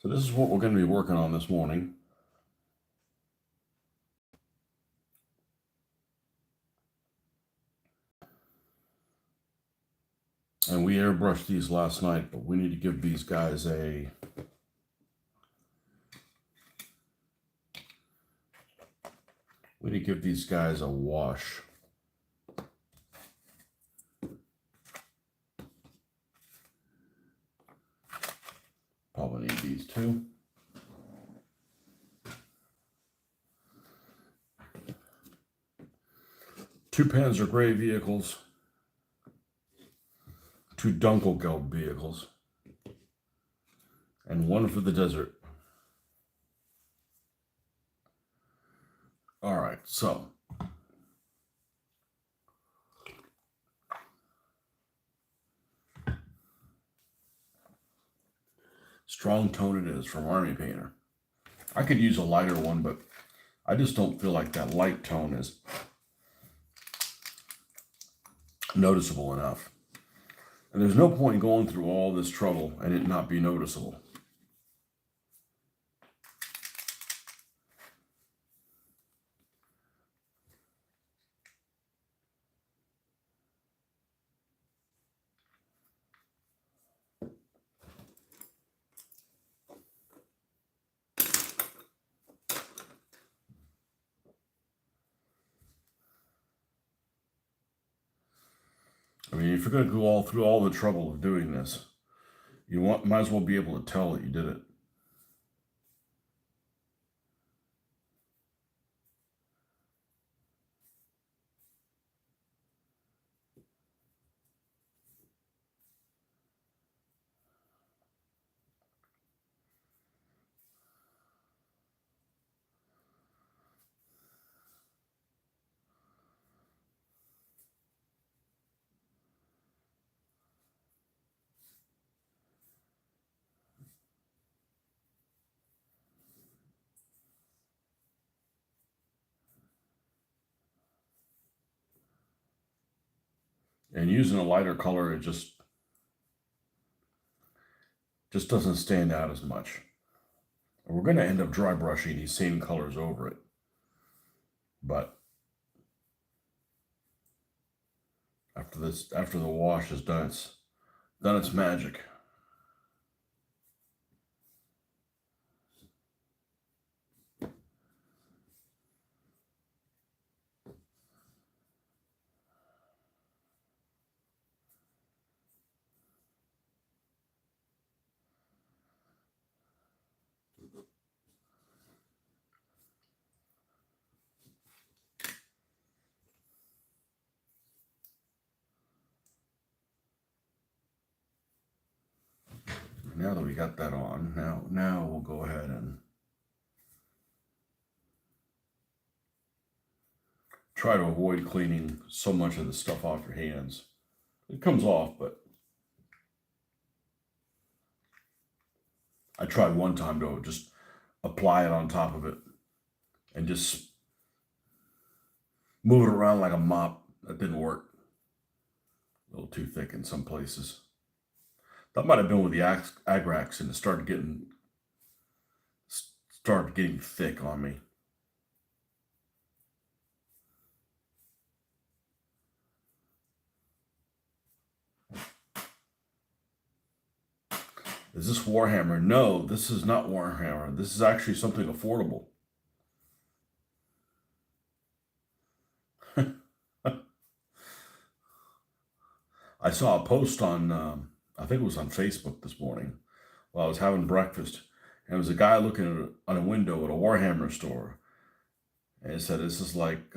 So this is what we're going to be working on this morning. And we airbrushed these last night, but we need to give these guys a wash. Probably need these too. Two Panzer Gray vehicles, two Dunkelgelb vehicles, and one for the desert. All right, so strong tone it is from Army Painter. I could use a lighter one, but I just don't feel like that light tone is noticeable enough. And there's no point going through all this trouble and it not be noticeable. I mean, if you're going to go through all the trouble of doing this, might as well be able to tell that you did it. And using a lighter color, it just doesn't stand out as much. And we're going to end up dry brushing these same colors over it. But after the wash has done its magic. Now that we got that on, now we'll go ahead and try to avoid cleaning so much of the stuff off your hands. It comes off, but I tried one time to just apply it on top of it and just move it around like a mop. That didn't work. A little too thick in some places. That might have been with the Agrax, and it started getting thick on me. Is this Warhammer? No, this is not Warhammer. This is actually something affordable. I saw a post on, I think it was on Facebook this morning, while I was having breakfast, and it was a guy looking at a window at a Warhammer store, and it said, "This is like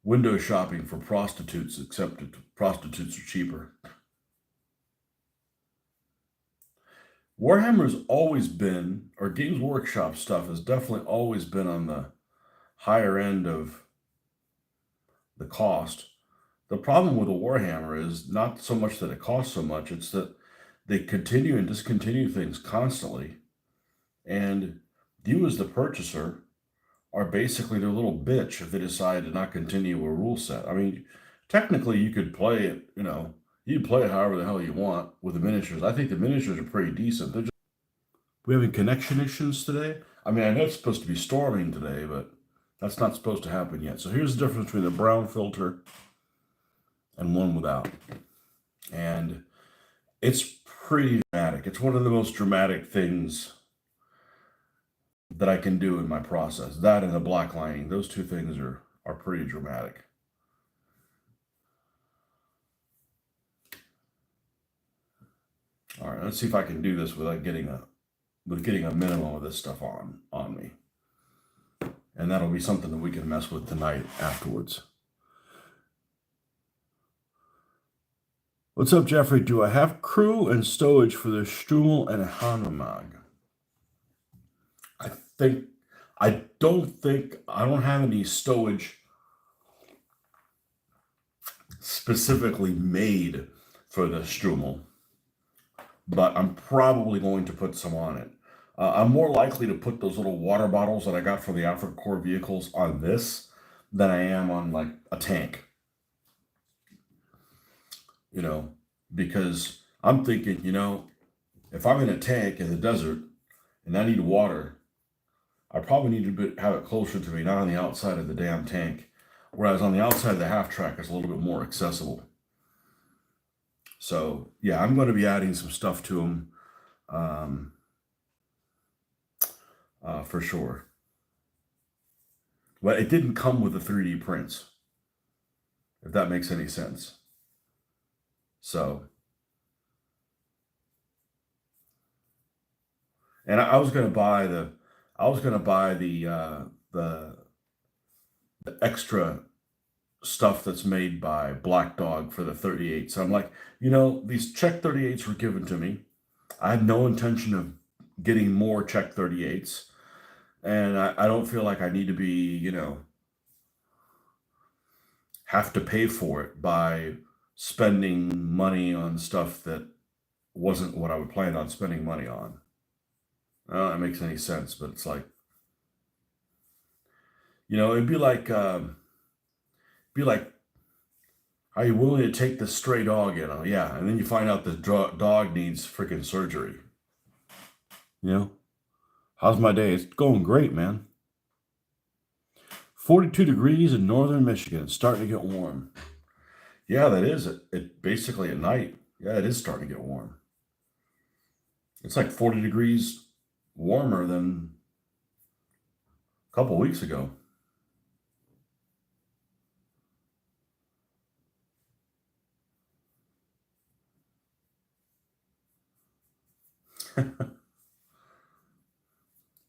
window shopping for prostitutes, except prostitutes are cheaper." Warhammer's always been, or Games Workshop stuff has definitely always been on the higher end of the cost. The problem with a Warhammer is not so much that it costs so much, it's that they continue and discontinue things constantly. And you as the purchaser are basically their little bitch if they decide to not continue a rule set. I mean, technically you could play it, You can play it however the hell you want with the miniatures. I think the miniatures are pretty decent. We having connection issues today? I mean, I know it's supposed to be storming today, but that's not supposed to happen yet. So here's the difference between the brown filter and one without. And it's pretty dramatic. It's one of the most dramatic things that I can do in my process. That and the black lining, those two things are pretty dramatic. All right, let's see if I can do this without getting a minimum of this stuff on me. And that'll be something that we can mess with tonight afterwards. What's up, Jeffrey? Do I have crew and stowage for the Strumel and Hanomag? I don't have any stowage specifically made for the Strumel, but I'm probably going to put some on it. I'm more likely to put those little water bottles that I got from the Africa Corps vehicles on this than I am on like a tank. You know, because I'm thinking, you know, if I'm in a tank in the desert and I need water, I probably need to have it closer to me, not on the outside of the damn tank. Whereas on the outside of the half track, it's a little bit more accessible. So yeah, I'm going to be adding some stuff to them for sure. But it didn't come with the 3D prints, if that makes any sense. So, and I was going to buy the extra stuff that's made by Black Dog for the 38. So I'm like, you know, these Czech 38s were given to me. I had no intention of getting more Czech 38s. And I don't feel like I need to be, you know, have to pay for it by spending money on stuff that wasn't what I would plan on spending money on. I don't know if that makes any sense, but it's like, you know, it'd be like, are you willing to take this stray dog in? Oh, yeah. And then you find out the dog needs freaking surgery. You know, how's my day? It's going great, man. 42 degrees in northern Michigan. It's starting to get warm. Yeah, that is it. It basically at night. Yeah, it is starting to get warm. It's like 40 degrees warmer than a couple weeks ago.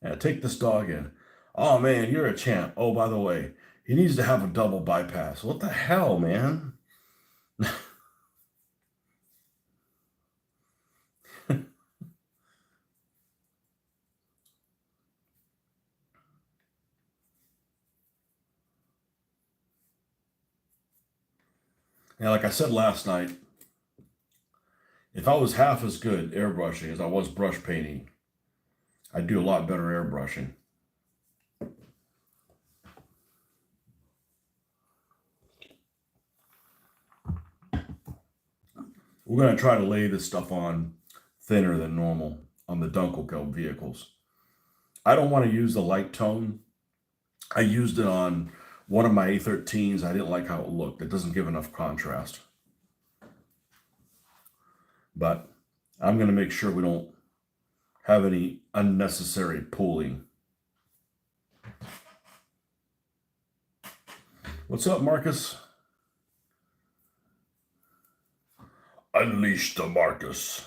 Yeah, take this dog in. Oh man, you're a champ. Oh, by the way, he needs to have a double bypass. What the hell, man? Yeah, like I said last night, if I was half as good airbrushing as I was brush painting, I'd do a lot better airbrushing. We're going to try to lay this stuff on thinner than normal on the Dunkelgelb vehicles. I don't want to use the light tone. I used it on one of my A13s. I didn't like how it looked. It doesn't give enough contrast. But I'm going to make sure we don't have any unnecessary pooling. What's up, Marcus? Unleash the Marcus.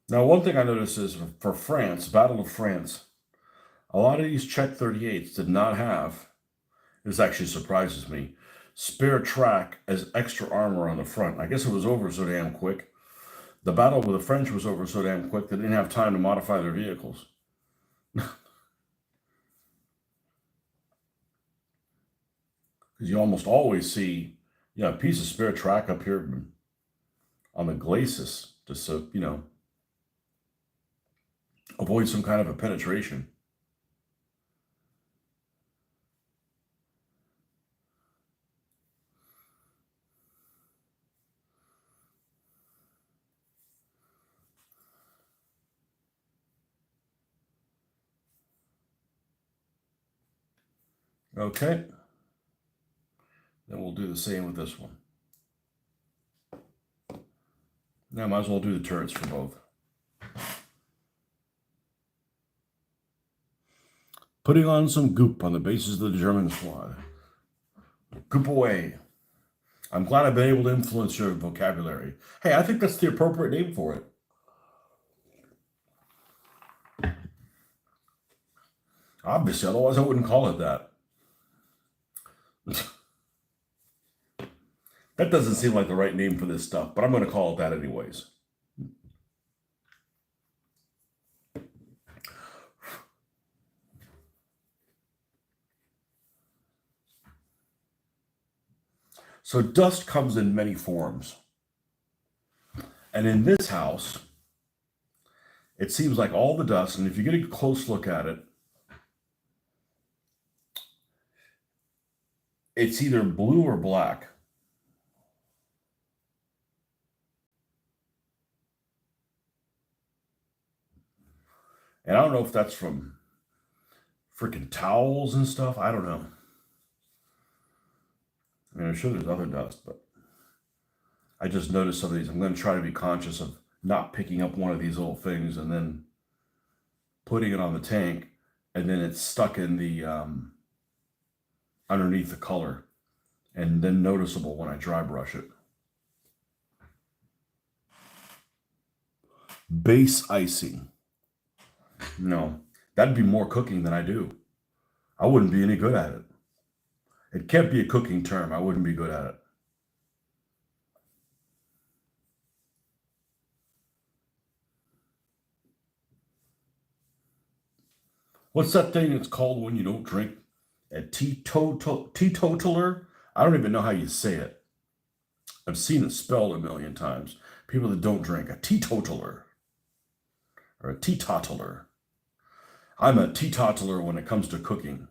Now, one thing I noticed is for France, Battle of France, a lot of these Czech 38s did not have, this actually surprises me, Speer track as extra armor on the front. I guess it was over so damn quick. The battle with the French was over so damn quick they didn't have time to modify their vehicles. Because you almost always see, a piece of Speer track up here on the glacis, just so, avoid some kind of a penetration. Okay. Then we'll do the same with this one. Now, might as well do the turrets for both. Putting on some goop on the bases of the German squad. Goop away. I'm glad I've been able to influence your vocabulary. Hey, I think that's the appropriate name for it. Obviously, otherwise I wouldn't call it that. That doesn't seem like the right name for this stuff, but I'm going to call it that anyways. So dust comes in many forms. And in this house, it seems like all the dust, and if you get a close look at it, it's either blue or black. And I don't know if that's from freaking towels and stuff. I don't know. I mean, I'm sure there's other dust, but I just noticed some of these. I'm going to try to be conscious of not picking up one of these little things and then putting it on the tank, and then it's stuck in the underneath the color, and then noticeable when I dry brush it. Base icing. No, that'd be more cooking than I do. I wouldn't be any good at it. It can't be a cooking term. I wouldn't be good at it. What's that thing it's called when you don't drink? A teetotaler? I don't even know how you say it. I've seen it spelled a million times. People that don't drink. A teetotaler. Or a teetotaler. I'm a teetotaler when it comes to cooking.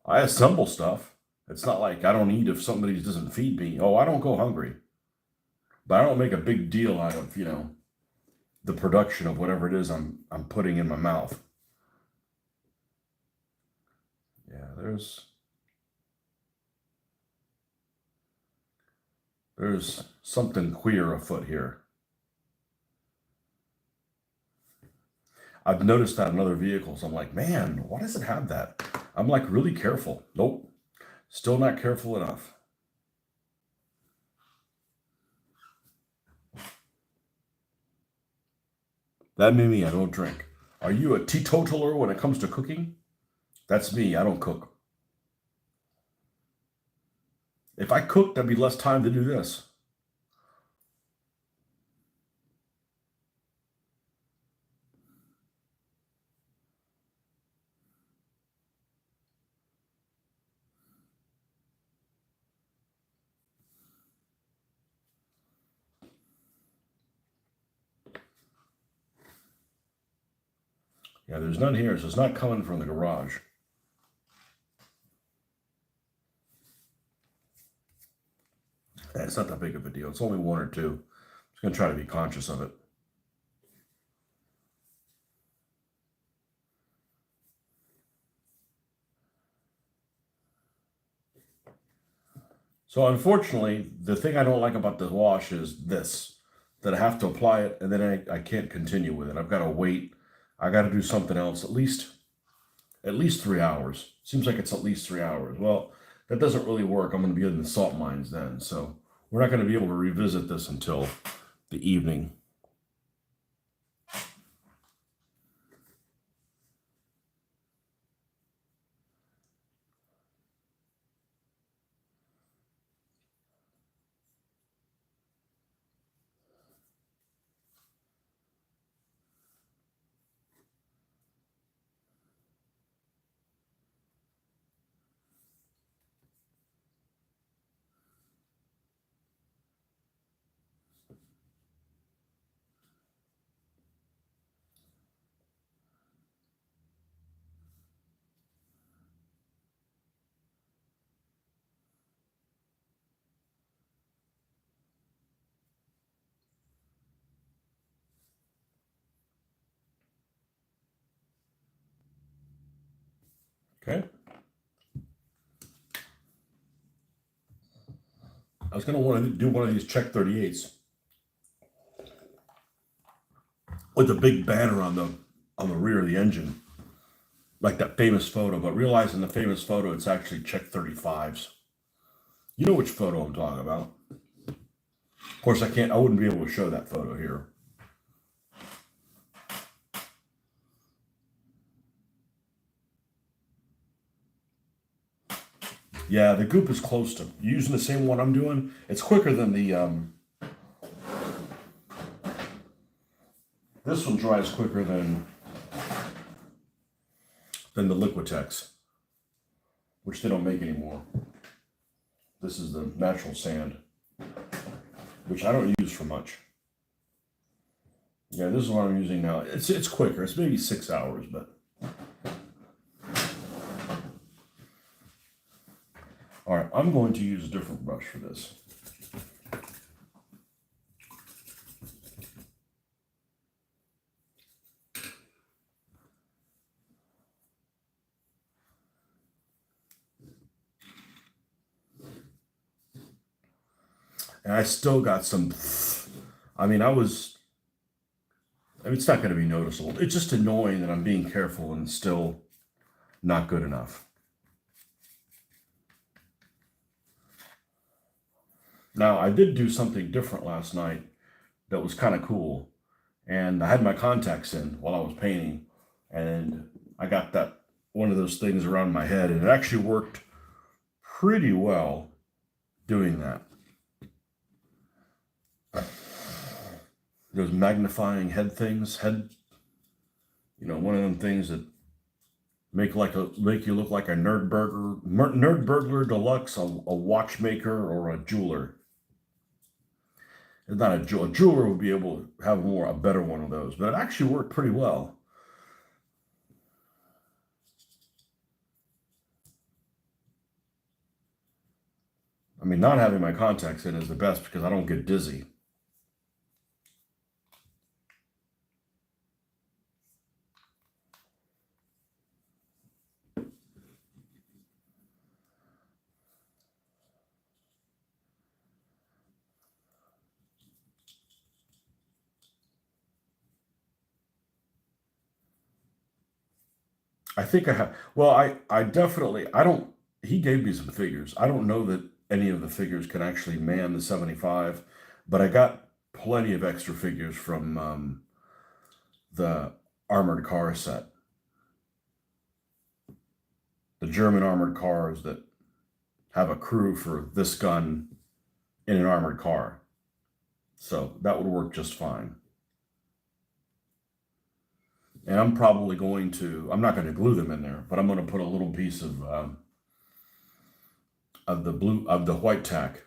I assemble stuff. It's not like I don't eat if somebody doesn't feed me. Oh, I don't go hungry. But I don't make a big deal out of, the production of whatever it is I'm putting in my mouth. Yeah, there's something queer afoot here. I've noticed that in other vehicles. I'm like, man, why does it have that? I'm like really careful. Nope. Still not careful enough. That may me, I don't drink. Are you a teetotaler when it comes to cooking? That's me. I don't cook. If I cooked, there'd be less time to do this. Yeah, there's none here, so it's not coming from the garage. Yeah, it's not that big of a deal. It's only one or two. I'm just going to try to be conscious of it. So unfortunately, the thing I don't like about the wash is this, that I have to apply it and then I can't continue with it. I've got to wait. I got to do something else at least 3 hours. Seems like it's at least 3 hours. Well, that doesn't really work. I'm going to be in the salt mines then. So we're not going to be able to revisit this until the evening. Okay. I was going to want to do one of these Czech 38s with a big banner on the rear of the engine, like that famous photo. But realizing the famous photo, it's actually Czech 35s. You know which photo I'm talking about. Of course, I wouldn't be able to show that photo here. Yeah, the goop is close to using the same one I'm doing. It's quicker than the this one dries quicker than the Liquitex, which they don't make anymore. This is the natural sand, which I don't use for much. Yeah, this is what I'm using now. It's quicker. It's maybe 6 hours, but all right. I'm going to use a different brush for this. And I still got some. I mean, it's not going to be noticeable. It's just annoying that I'm being careful and still not good enough. Now, I did do something different last night that was kind of cool. And I had my contacts in while I was painting. And I got that one of those things around my head. And it actually worked pretty well doing that. Those magnifying head things, one of them things that make you look like a nerd burglar deluxe, a watchmaker or a jeweler. It's not a jeweler would be able to have a better one of those, but it actually worked pretty well. I mean, not having my contacts in is the best because I don't get dizzy. I think I have. Well, I definitely, I don't, he gave me some figures. I don't know that any of the figures can actually man the 75, but I got plenty of extra figures from the armored car set. The German armored cars that have a crew for this gun in an armored car. So that would work just fine. And I'm probably I'm not going to glue them in there, but I'm going to put a little piece of the white tack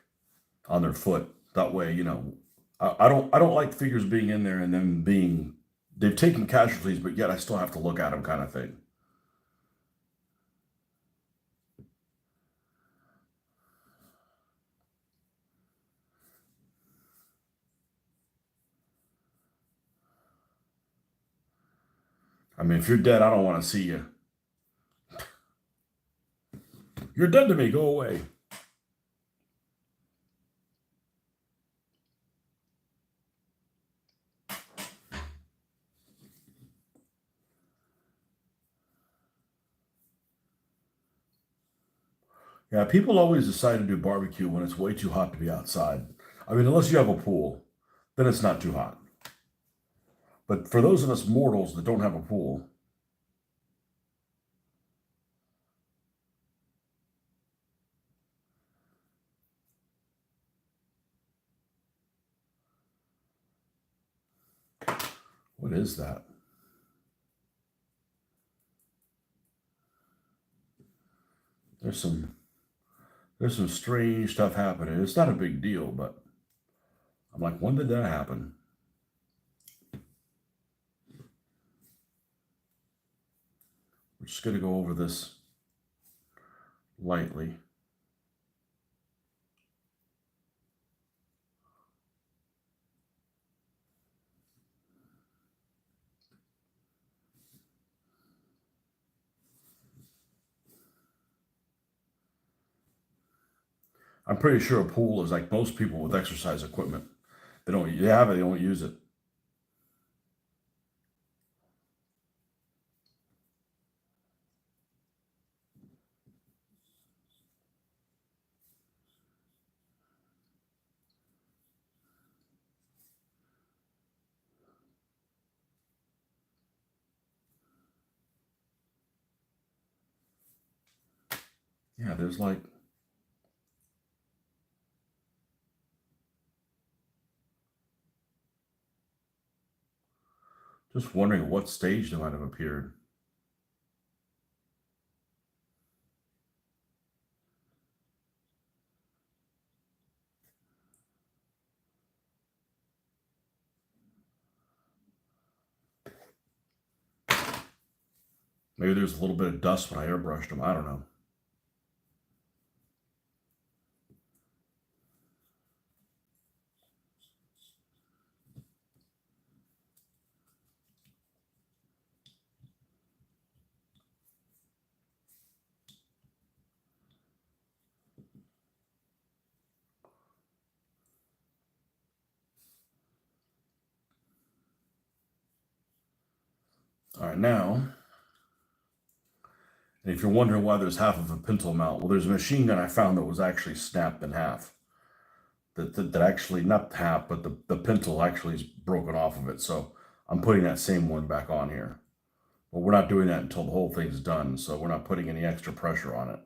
on their foot. That way, I don't like figures being in there and them they've taken casualties, but yet I still have to look at them kind of thing. I mean, if you're dead, I don't want to see you. You're dead to me. Go away. Yeah, people always decide to do barbecue when it's way too hot to be outside. I mean, unless you have a pool, then it's not too hot. But for those of us mortals that don't have a pool, what is that? There's some strange stuff happening. It's not a big deal, but I'm like, when did that happen? We're just going to go over this lightly. I'm pretty sure a pool is like most people with exercise equipment. They have it, they don't use it. Yeah, there's like, just wondering what stage they might have appeared. Maybe there's a little bit of dust when I airbrushed them. I don't know. All right, now, and if you're wondering why there's half of a pintle mount, well, there's a machine gun I found that was actually snapped in half. That actually, not half, but the pintle actually is broken off of it. So I'm putting that same one back on here. But we're not doing that until the whole thing's done. So we're not putting any extra pressure on it.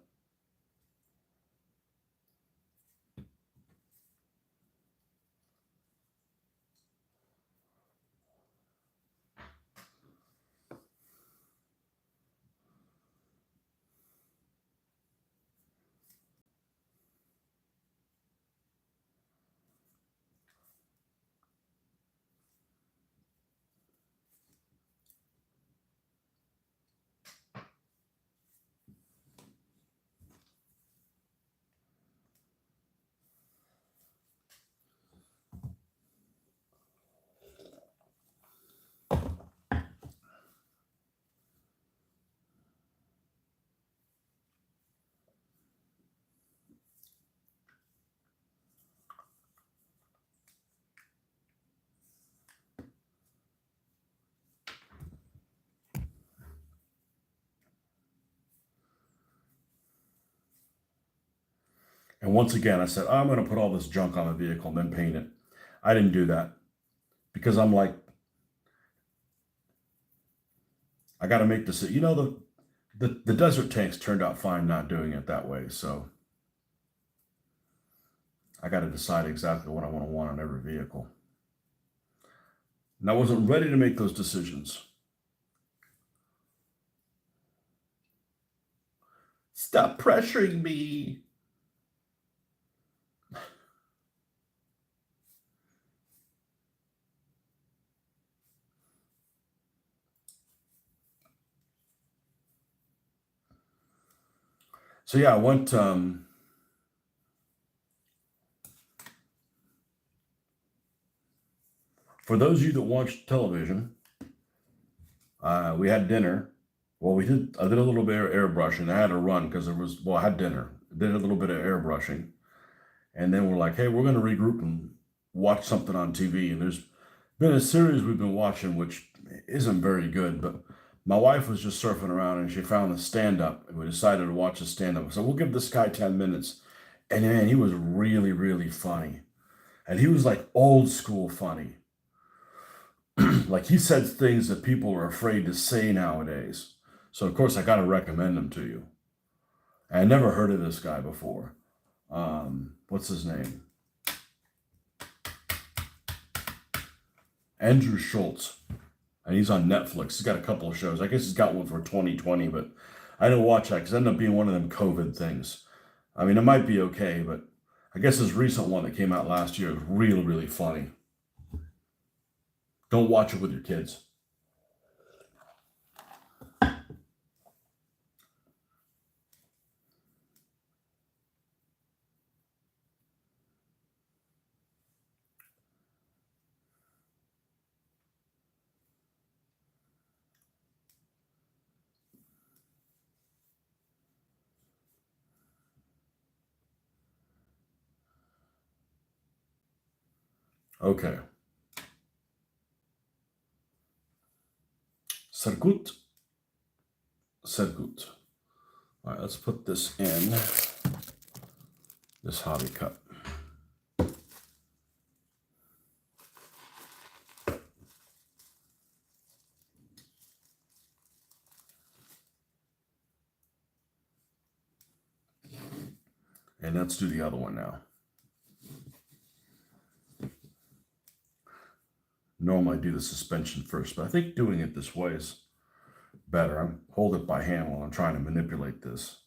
And once again, I said, I'm going to put all this junk on the vehicle and then paint it. I didn't do that because I'm like, I got to make this. You know, the desert tanks turned out fine not doing it that way. So I got to decide exactly what I want on every vehicle. And I wasn't ready to make those decisions. Stop pressuring me. So yeah, I went. For those of you that watch television, we had dinner. Well, I did a little bit of airbrushing. I had to run because there was. Well, I had dinner. Did a little bit of airbrushing, and then we're like, hey, we're going to regroup and watch something on TV. And there's been a series we've been watching which isn't very good, but my wife was just surfing around and she found the stand up and we decided to watch the stand up. So we'll give this guy 10 minutes. And man, he was really, really funny. And he was like old school funny. Like he said things that people are afraid to say nowadays. So of course I got to recommend him to you. I never heard of this guy before. What's his name? Andrew Schultz. And he's on Netflix. He's got a couple of shows. I guess he's got one for 2020, but I didn't watch that because it ended up being one of them COVID things. I mean, it might be okay, but I guess his recent one that came out last year is really, really funny. Don't watch it with your kids. Okay. Sehr gut. Sehr gut. All right, let's put this in this hobby cup. And let's do the other one now. Normally I do the suspension first, but I think doing it this way is better. I hold it by hand while I'm trying to manipulate this.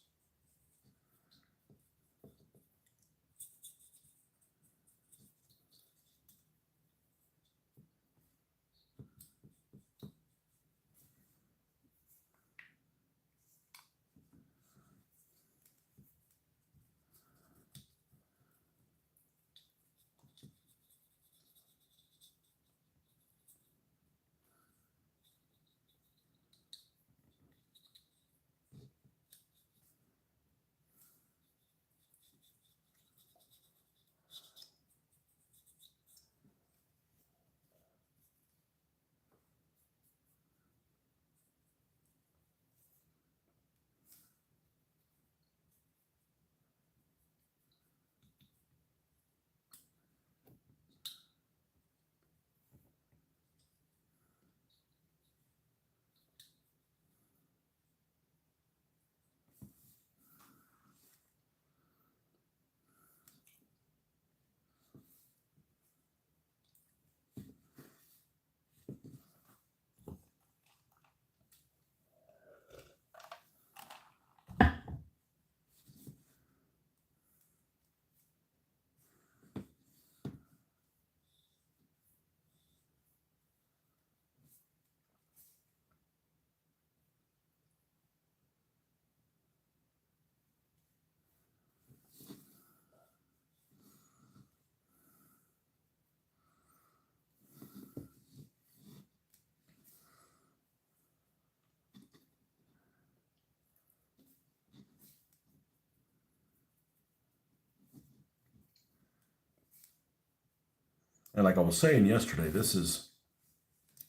And like I was saying yesterday, this is,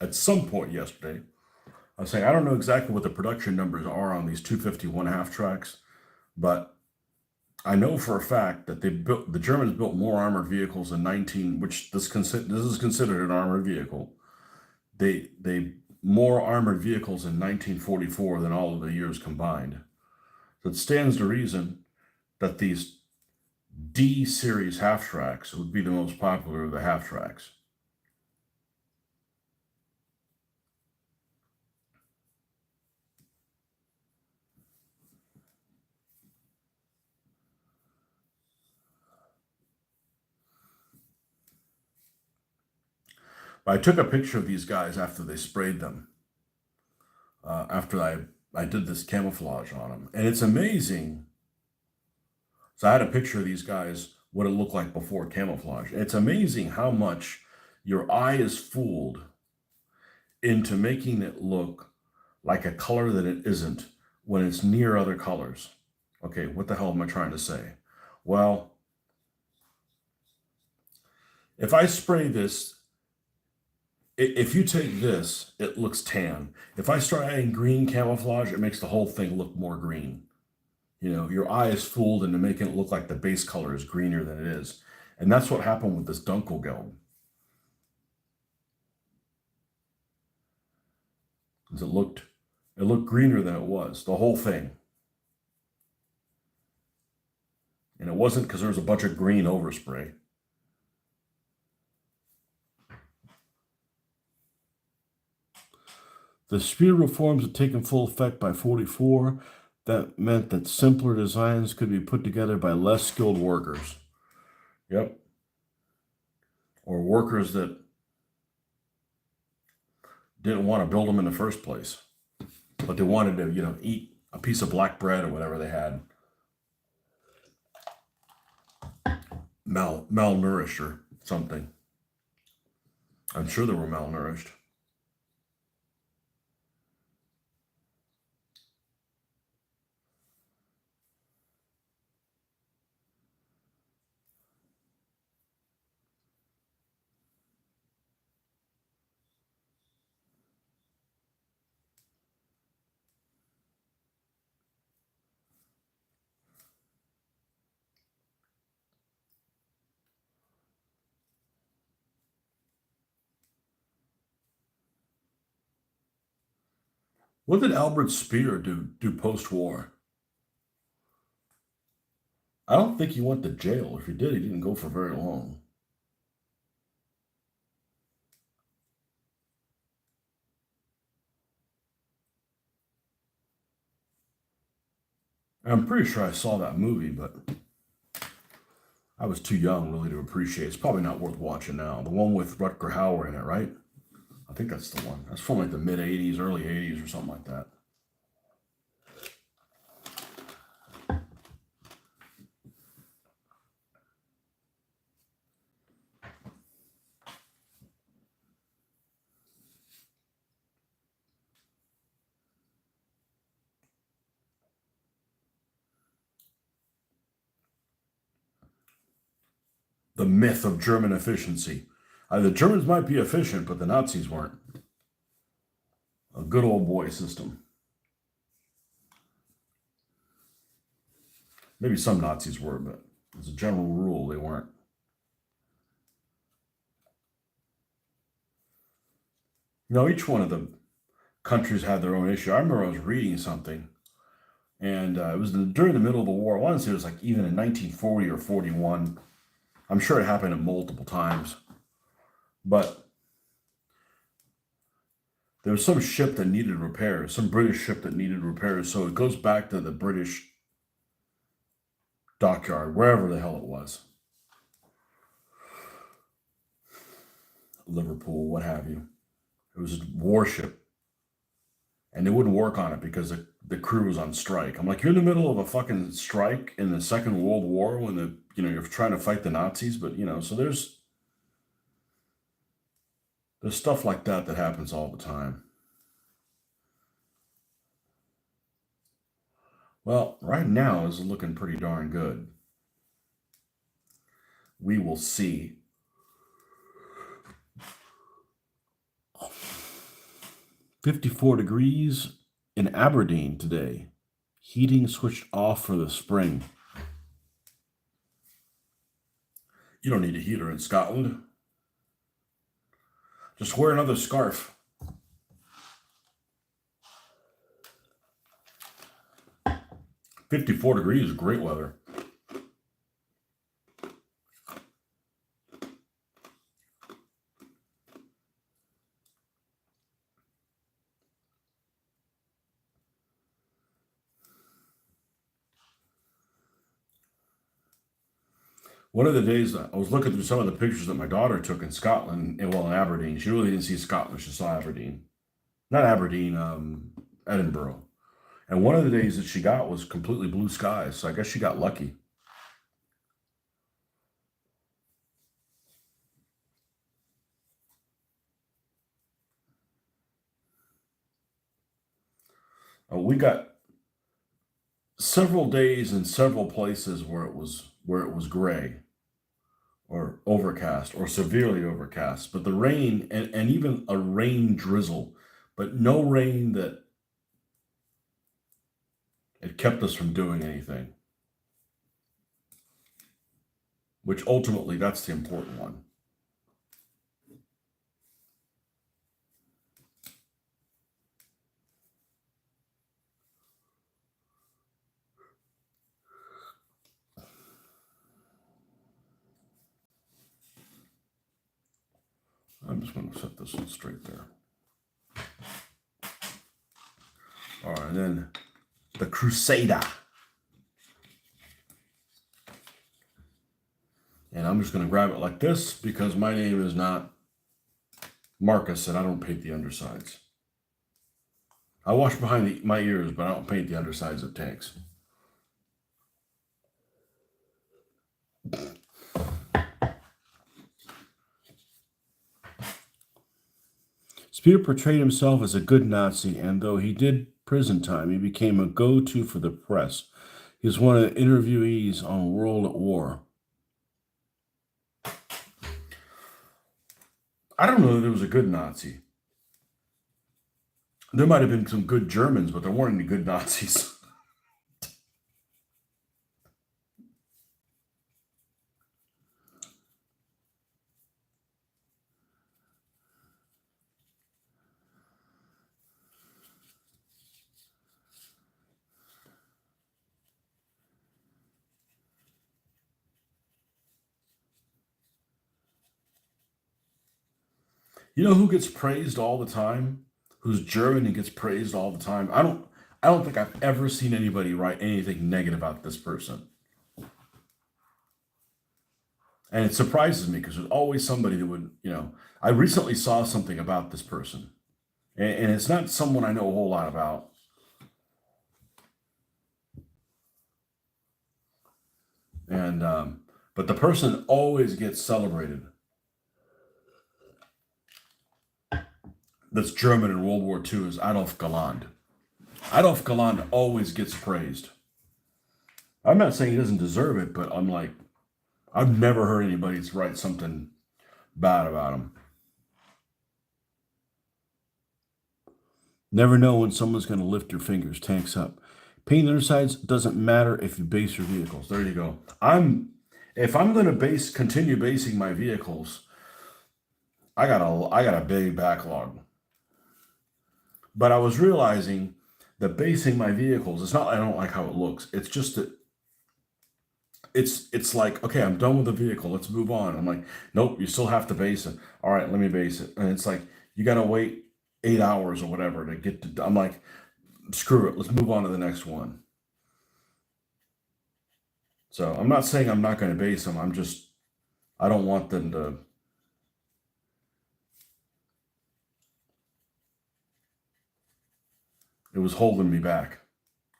at some point yesterday, I was saying I don't know exactly what the production numbers are on these 251 half tracks, but I know for a fact that the Germans built more armored vehicles in 19, which this is considered an armored vehicle. They more armored vehicles in 1944 than all of the years combined. So it stands to reason that these D series half tracks would be the most popular of the half tracks. But I took a picture of these guys after they sprayed them. After I did this camouflage on them, and it's amazing. So I had a picture of these guys, what it looked like before camouflage. It's amazing how much your eye is fooled into making it look like a color that it isn't when it's near other colors. Okay, what the hell am I trying to say? Well, if I spray this, if you take this, it looks tan. If I start adding green camouflage, it makes the whole thing look more green. You know, your eye is fooled into making it look like the base color is greener than it is. And that's what happened with this Dunkelgelb. Is it looked greener than it was, the whole thing. And it wasn't because there was a bunch of green overspray. The Speer reforms had taken full effect by 44. That meant that simpler designs could be put together by less skilled workers. Yep. Or workers that didn't want to build them in the first place, but they wanted to, eat a piece of black bread or whatever they had. Malnourished or something. I'm sure they were malnourished. What did Albert Speer do post-war? I don't think he went to jail. If he did, he didn't go for very long. I'm pretty sure I saw that movie, but I was too young really to appreciate it. It's probably not worth watching now. The one with Rutger Hauer in it, right? I think that's the one. That's from like the mid 80s, early 80s or something like that. The myth of German efficiency. The Germans might be efficient, but the Nazis weren't. A good old boy system. Maybe some Nazis were, but as a general rule, they weren't. You know, each one of the countries had their own issue. I remember I was reading something, and it was during the middle of the war. I want to say it was like even in 1940 or 41. I'm sure it happened multiple times, but there was some ship that needed repairs, some British ship that needed repairs. So it goes back to the British dockyard, wherever the hell it was, Liverpool, what have you. It was a warship, and they wouldn't work on it because the crew was on strike. I'm like, you're in the middle of a fucking strike in the Second World War when you're trying to fight the Nazis, but so there's stuff like that that happens all the time. Well, right now is looking pretty darn good. We will see. 54 degrees in Aberdeen today. Heating switched off for the spring. You don't need a heater in Scotland. Just wear another scarf. "54 degrees is great weather." One of the days I was looking through some of the pictures that my daughter took in Scotland, in Aberdeen. She really didn't see Scotland, she saw Aberdeen. Not Aberdeen, Edinburgh. And one of the days that she got was completely blue skies, so I guess she got lucky. We got several days in several places where it was gray or overcast or severely overcast, but the rain and even a rain drizzle, but no rain that it kept us from doing anything, which ultimately that's the important one. I'm just going to set this one straight there. All right, and then the Crusader. And I'm just going to grab it like this because my name is not Marcus and I don't paint the undersides. I wash behind my ears, but I don't paint the undersides of tanks. Speer portrayed himself as a good Nazi, and though he did prison time, he became a go-to for the press. He was one of the interviewees on World at War. I don't know that he was a good Nazi. There might have been some good Germans, but there weren't any good Nazis. You know who gets praised all the time? Who's German and gets praised all the time? I don't think I've ever seen anybody write anything negative about this person. And it surprises me because there's always somebody that would, I recently saw something about this person. And it's not someone I know a whole lot about. And but the person always gets celebrated. That's German in World War II is Adolf Galland. Adolf Galland always gets praised. I'm not saying he doesn't deserve it, but I'm like, I've never heard anybody write something bad about him. Never know when someone's going to lift your fingers. Tanks up. Paint undersides doesn't matter if you base your vehicles. There you go. If I'm going to continue basing my vehicles, I got a big backlog. But I was realizing that basing my vehicles, it's not I don't like how it looks. It's just that it's like, okay, I'm done with the vehicle. Let's move on. I'm like, nope, you still have to base it. All right, let me base it. And it's like you got to wait 8 hours or whatever to get to. I'm like, screw it. Let's move on to the next one. So I'm not saying I'm not going to base them. I don't want them to. It was holding me back.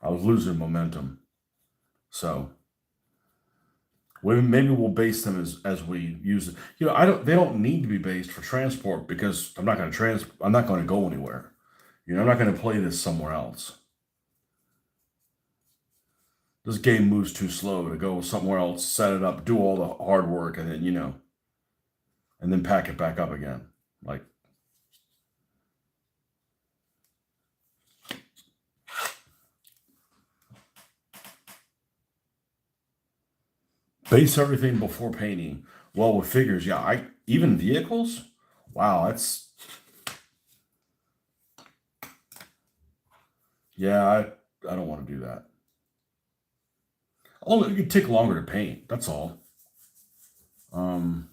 I was losing momentum. So maybe we'll base them as we use it. They don't need to be based for transport because I'm not going to go anywhere. I'm not going to play this somewhere else. This game moves too slow to go somewhere else, set it up, do all the hard work, and then pack it back up again. Like, base everything before painting. Well, with figures, yeah, even vehicles. Wow, yeah, I don't want to do that. Oh, it could take longer to paint. That's all. Um,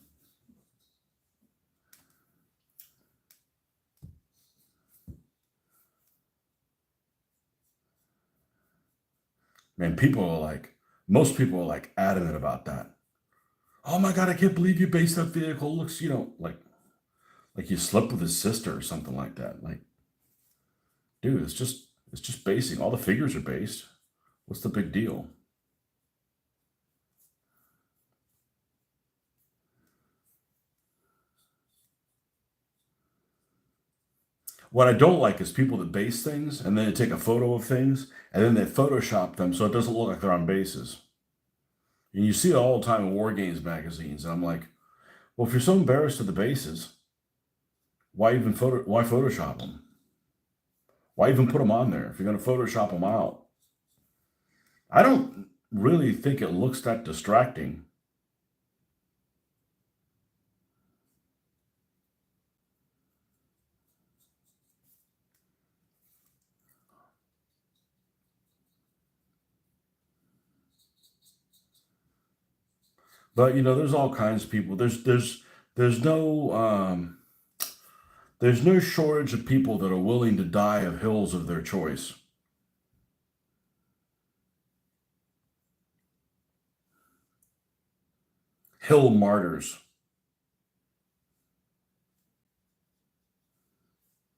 Man, most people are like adamant about that. Oh my God, I can't believe you based that vehicle. It looks, like you slept with his sister or something like that. Like, dude, it's just basing. All the figures are based. What's the big deal? What I don't like is people that base things and then they take a photo of things and then they Photoshop them so it doesn't look like they're on bases. And you see it all the time in War Games magazines. And I'm like, well, if you're so embarrassed of the bases, why Photoshop them? Why even put them on there if you're going to Photoshop them out? I don't really think it looks that distracting. But there's all kinds of people. There's no there's no shortage of people that are willing to die of hills of their choice. Hill martyrs.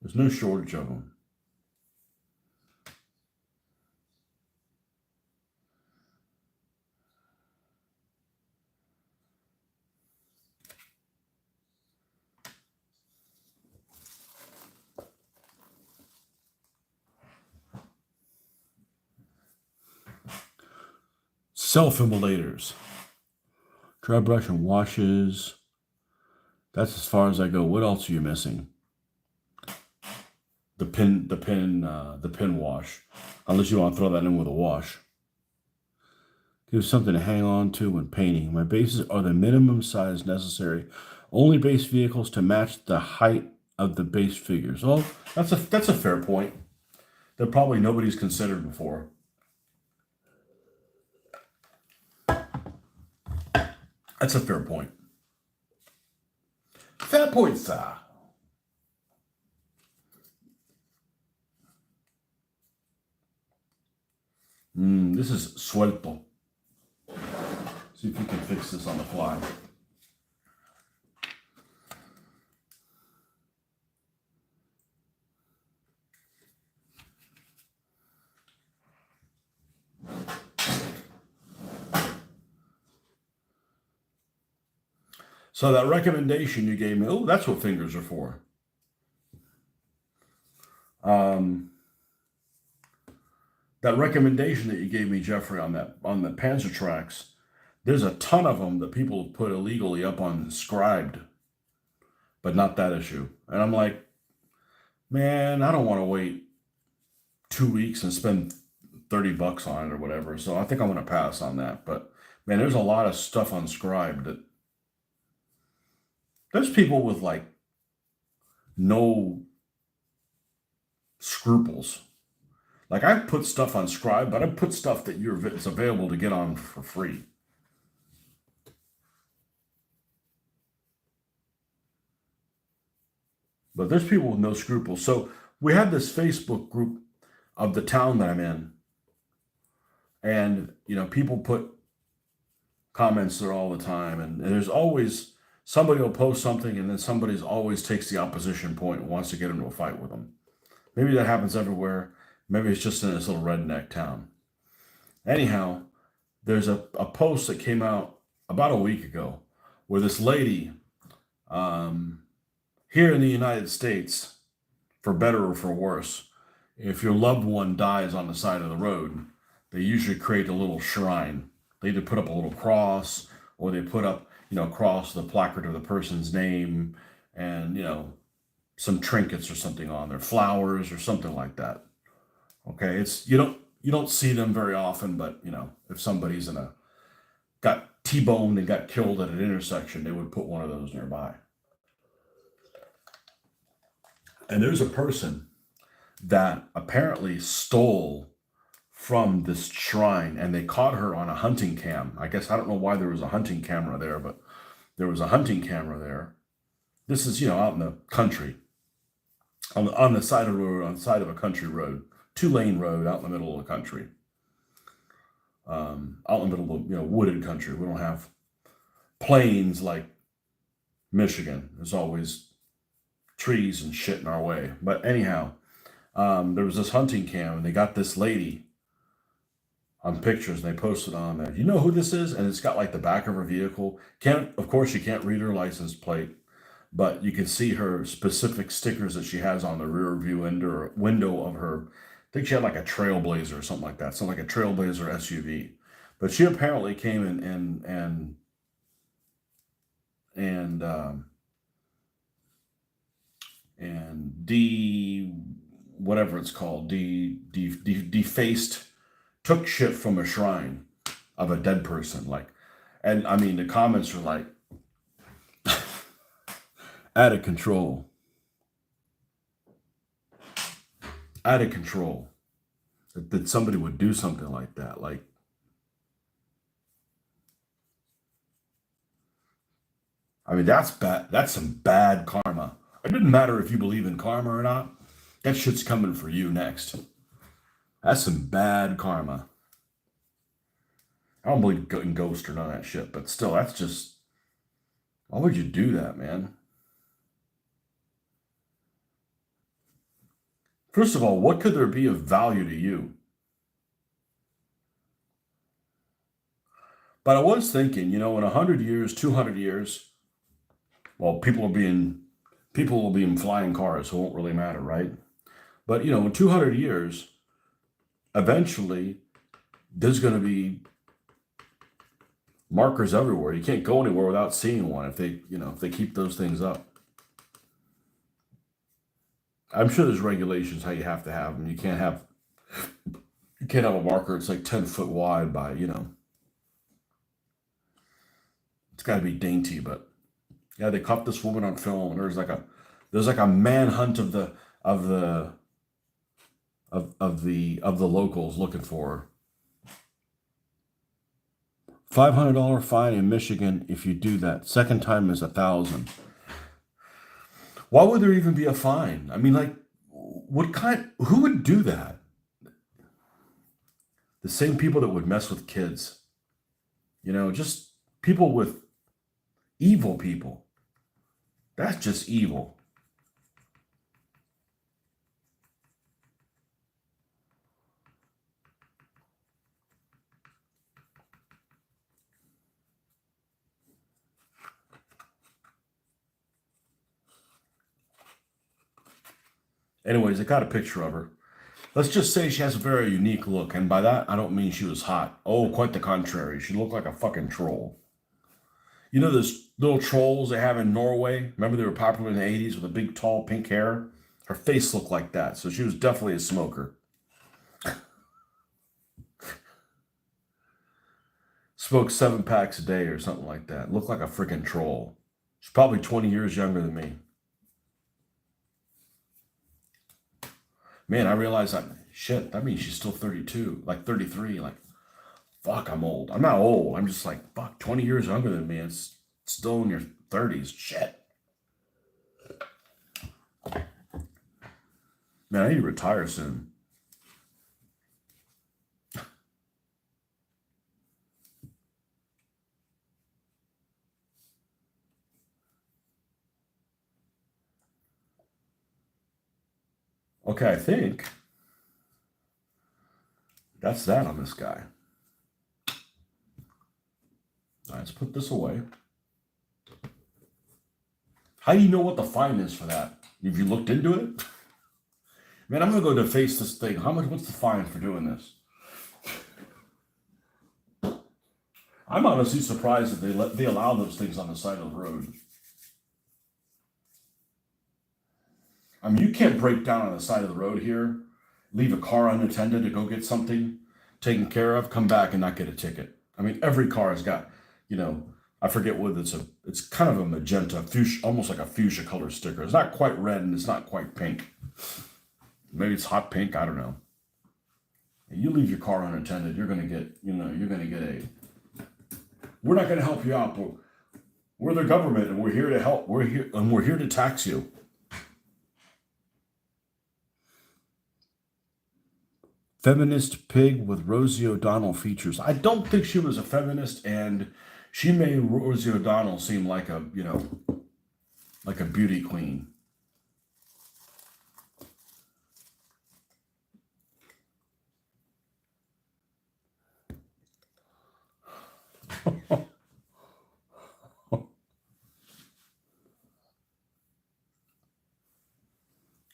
There's no shortage of them. Self-immolators. Dry brush and washes. That's as far as I go. What else are you missing? The pin wash. Unless you want to throw that in with a wash. Give something to hang on to when painting. My bases are the minimum size necessary. Only base vehicles to match the height of the base figures. Well, that's a fair point that probably nobody's considered before. That's a fair point. Fair point, sir. This is suelto. See if we can fix this on the fly. So that recommendation you gave me, oh, that's what fingers are for. That recommendation that you gave me, Jeffrey, on the Panzer tracks, there's a ton of them that people have put illegally up on Scribed, but not that issue. And I'm like, man, I don't want to wait 2 weeks and spend $30 on it or whatever. So I think I'm going to pass on that. But man, there's a lot of stuff on Scribed that there's people with like no scruples. Like I put stuff on Scribe, but I put stuff that it's available to get on for free. But there's people with no scruples. So we had this Facebook group of the town that I'm in, and people put comments there all the time, and there's always somebody will post something, and then somebody always takes the opposition point and wants to get into a fight with them. Maybe that happens everywhere. Maybe it's just in this little redneck town. Anyhow, there's a post that came out about a week ago where this lady here in the United States, for better or for worse, if your loved one dies on the side of the road, they usually create a little shrine. They either put up a little cross or they put up, across the placard of the person's name and, some trinkets or something on there, flowers or something like that. Okay, it's you don't see them very often, but if somebody's got T-boned and got killed at an intersection, they would put one of those nearby. And there's a person that apparently stole from this shrine, and they caught her on a hunting cam. I guess I don't know why there was a hunting camera there, but there was a hunting camera there. This is out in the country, on the side of the road, on the side of a country road, 2-lane road out in the middle of the country, out in the middle of wooded country. We don't have plains like Michigan. There's always trees and shit in our way. But anyhow, there was this hunting cam, and they got this lady on pictures, and they posted on there. You know who this is? And it's got like the back of her vehicle. Of course, you can't read her license plate, but you can see her specific stickers that she has on the rear view window of her. I think she had like a Trailblazer or something like that. Something like a Trailblazer SUV. But she apparently came in and whatever it's called, defaced, took shit from a shrine of a dead person. And I mean, the comments were like, out of control. Out of control. That somebody would do something like that. I mean, that's bad. That's some bad karma. It didn't matter if you believe in karma or not. That shit's coming for you next. That's some bad karma. I don't believe in ghosts or none of that shit, but still, that's just, why would you do that, man? First of all, what could there be of value to you? But I was thinking, in 100 years, 200 years, well, people will be in flying cars, so it won't really matter, right? But, in 200 years, eventually, there's going to be markers everywhere. You can't go anywhere without seeing one if they keep those things up. I'm sure there's regulations how you have to have them. You can't have a marker that's like 10 foot wide by, it's got to be dainty. But yeah, they caught this woman on film, and there's like a manhunt of the locals looking for her. $500 fine in Michigan if you do that. Second time is $1,000. Why would there even be a fine? I mean, who would do that? The same people that would mess with kids. You know, just people with evil people. That's just evil. Anyways, I got a picture of her. Let's just say she has a very unique look, and by that, I don't mean she was hot. Oh, quite the contrary. She looked like a fucking troll. You know those little trolls they have in Norway? Remember they were popular in the 80s with the big, tall, pink hair? Her face looked like that, so she was definitely a smoker. Smoked 7 packs a day or something like that. Looked like a freaking troll. She's probably 20 years younger than me. Man, I realized shit, that means she's still 32, like 33. Like, fuck, I'm old. I'm not old. I'm just like, fuck, 20 years younger than me. It's still in your 30s. Shit. Man, I need to retire soon. Okay, I think that's that on this guy. All right, let's put this away. How do you know what the fine is for that? Have you looked into it? Man, I'm gonna go deface this thing. What's the fine for doing this? I'm honestly surprised that they allow those things on the side of the road. I mean, you can't break down on the side of the road here, leave a car unattended to go get something taken care of, come back and not get a ticket. I mean, every car has got, you know, I forget what it's kind of a magenta, fuchsia, almost like a fuchsia color sticker. It's not quite red and it's not quite pink. Maybe it's hot pink, I don't know. You leave your car unattended, you're gonna get, we're not gonna help you out, but we're the government and we're here to help. We're here to tax you. Feminist pig with Rosie O'Donnell features. I don't think she was a feminist, and she made Rosie O'Donnell seem like a, like a beauty queen.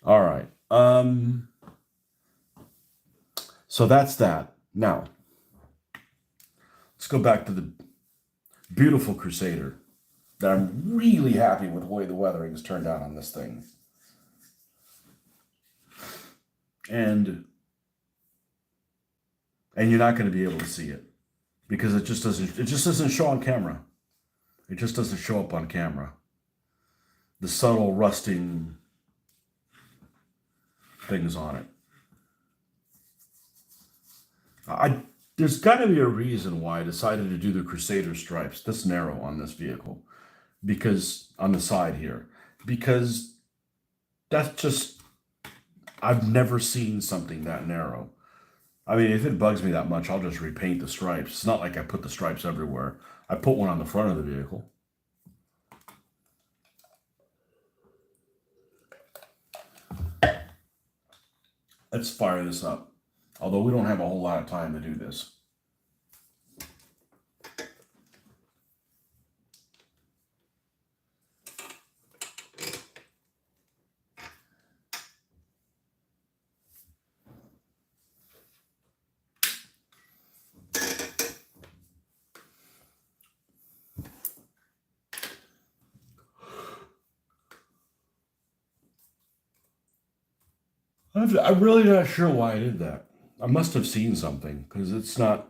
All right. So that's that. Now, let's go back to the beautiful Crusader that I'm really happy with the way the weathering has turned out on this thing. And you're not going to be able to see it because it just doesn't show on camera. It just doesn't show up on camera. The subtle rusting things on it. There's got to be a reason why I decided to do the Crusader stripes this narrow on this vehicle, because on the side here, because that's just, I've never seen something that narrow. I mean, if it bugs me that much, I'll just repaint the stripes. It's not like I put the stripes everywhere. I put one on the front of the vehicle. Let's fire this up. Although we don't have a whole lot of time to do this. I'm really not sure why I did that. I must have seen something, because it's not,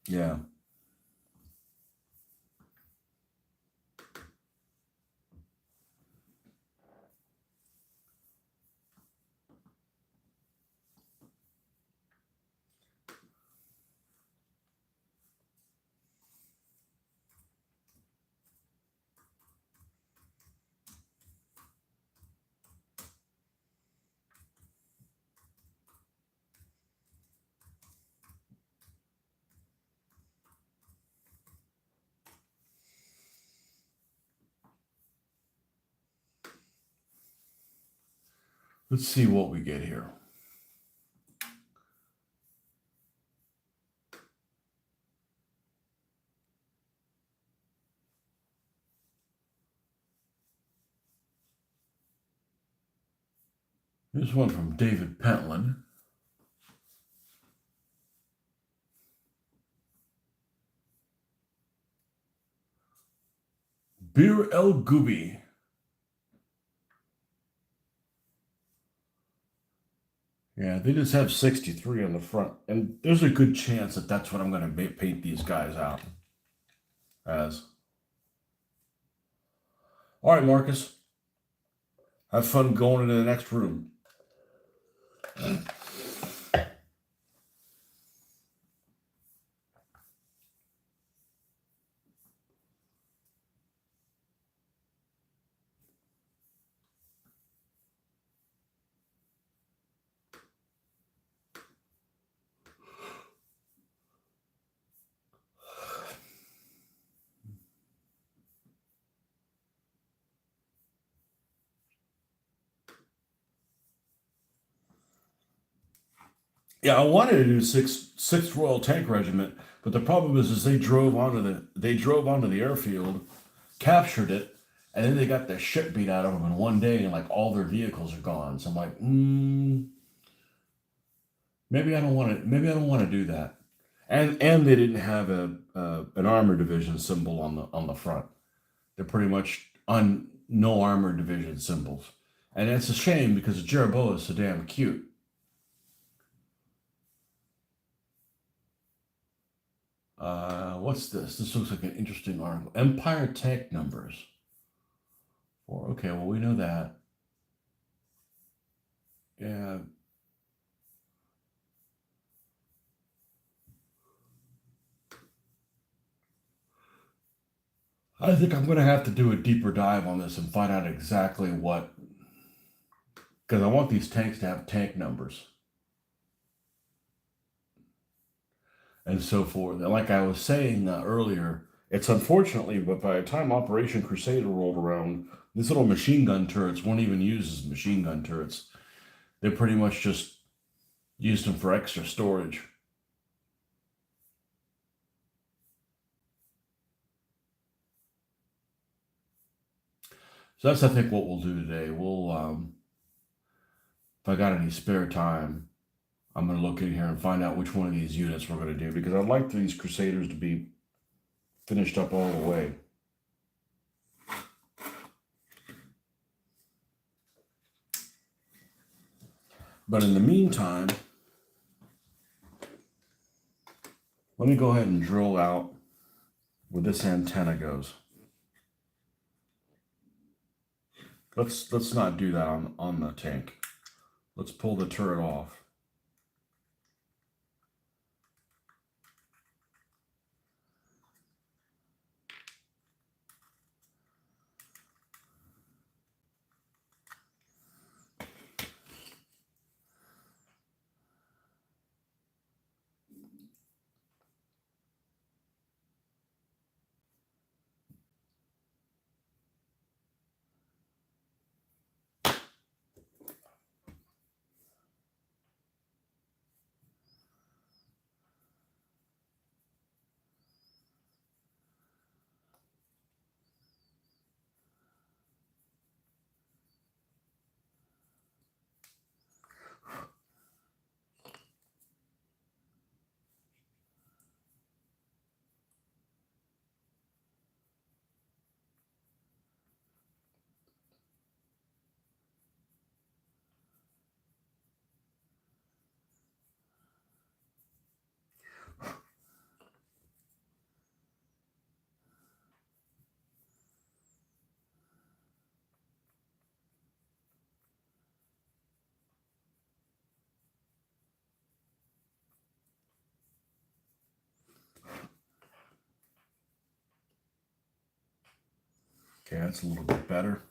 yeah. Let's see what we get here. Here's one from David Pentland. Bir El Gubi. Yeah, they just have 63 on the front. And there's a good chance that that's what I'm going to paint these guys out as. All right, Marcus. Have fun going into the next room. Yeah, I wanted to do sixth Royal Tank Regiment, but the problem is they drove onto the airfield, captured it, and then they got the shit beat out of them in one day, and like all their vehicles are gone. So I'm like, maybe I don't want to. Maybe I don't want to do that. And they didn't have an armor division symbol on the front. They're pretty much on no armor division symbols, and it's a shame because Jeroboam is so damn cute. What's this? This looks like an interesting article. Empire tank numbers. Okay, well, we know that. Yeah. I think I'm going to have to do a deeper dive on this and find out exactly what. Because I want these tanks to have tank numbers. And so forth. And like I was saying earlier, it's unfortunately, but by the time Operation Crusader rolled around, these little machine gun turrets weren't even used as machine gun turrets. They pretty much just used them for extra storage. So that's, I think, what we'll do today. If I got any spare time, I'm going to look in here and find out which one of these units we're going to do, because I'd like these Crusaders to be finished up all the way. But in the meantime, let me go ahead and drill out where this antenna goes. Let's not do that on the tank. Let's pull the turret off. Okay, that's a little bit better.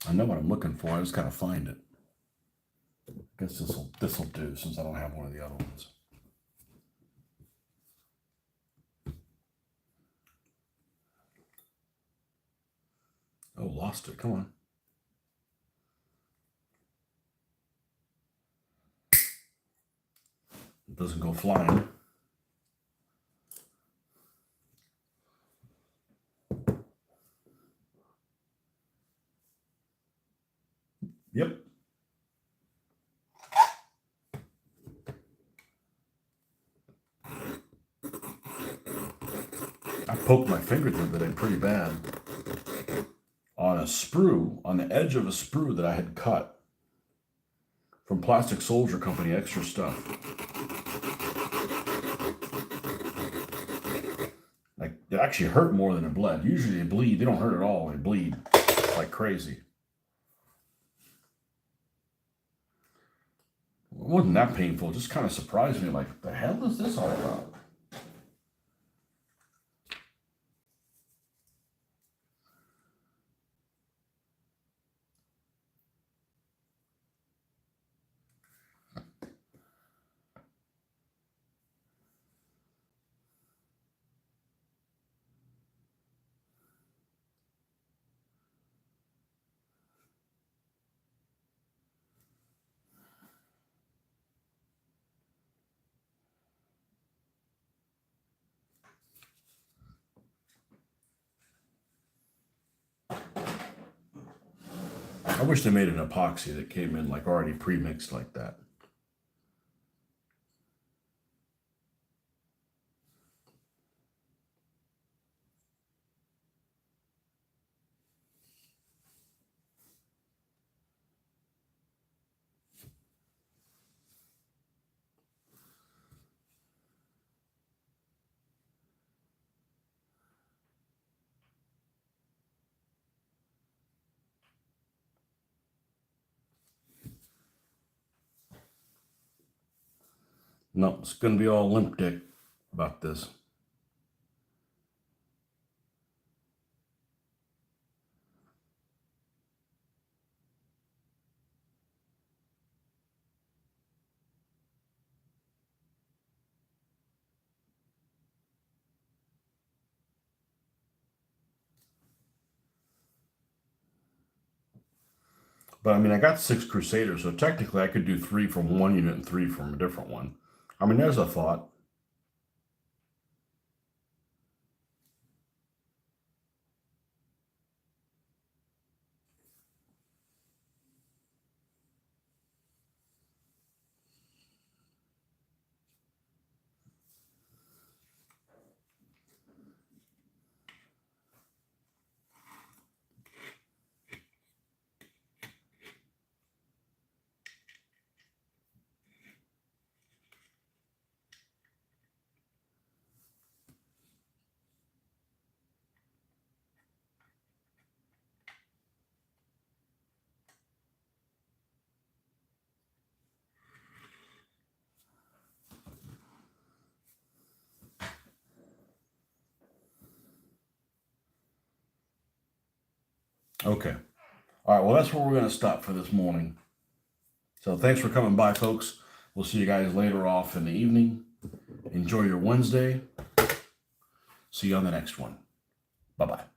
I know what I'm looking for. I just gotta find it. I guess this'll do since I don't have one of the other ones. Oh, lost it. Come on. It doesn't go flying. Yep. I poked my finger through the other day pretty bad on a sprue, on the edge of a sprue that I had cut from Plastic Soldier Company, Extra Stuff. Like, it actually hurt more than it bled. Usually they bleed. They don't hurt at all. They bleed like crazy. It wasn't that painful. It just kind of surprised me. Like, the hell is this all about? I wish they made an epoxy that came in like already pre-mixed like that. No, it's going to be all limp dick about this. But I mean, I got 6 Crusaders, so technically I could do 3 from one unit and 3 from a different one. I mean, there's a thought. Okay. All right, well, that's where we're going to stop for this morning. So thanks for coming by, folks. We'll see you guys later off in the evening. Enjoy your Wednesday. See you on the next one. Bye-bye.